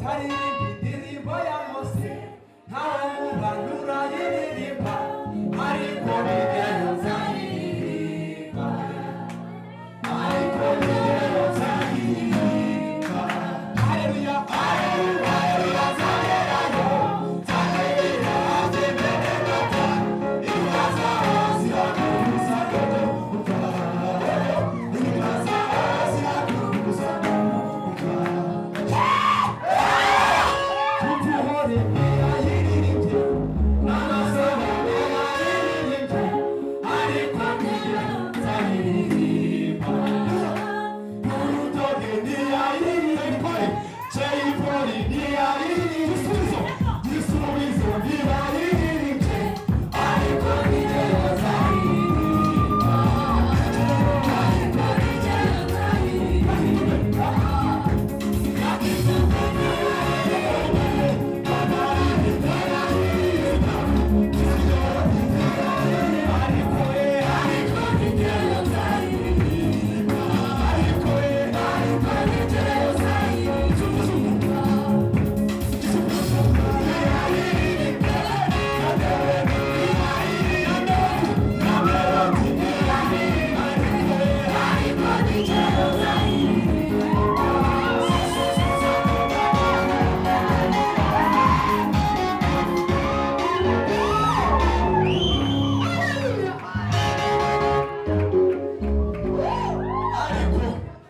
taririmba indirimbo ya Mose ntawe mu bantu urayiririmba ariko bigero nzayiririmba ariko bigero nzayiririmba haleluya haleluya haleluya nzagerayo nzagera hanze mbere gato inka zaho zirakubuza kuguruka inka zaho zirakubuza kuguruka tutuhore ayiririmbye n'amasomo ayiririmbye ariko bigero nzayiririmba urutoke ntiyayiririmba Jay Polly ntiyayiririmba Gisubizo ntiyayiririmba ariko bigero nzayiririmba ariko bigero nzayiririmba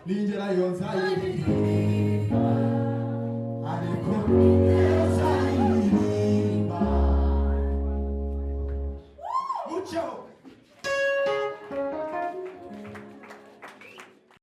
Linjera yonza ariko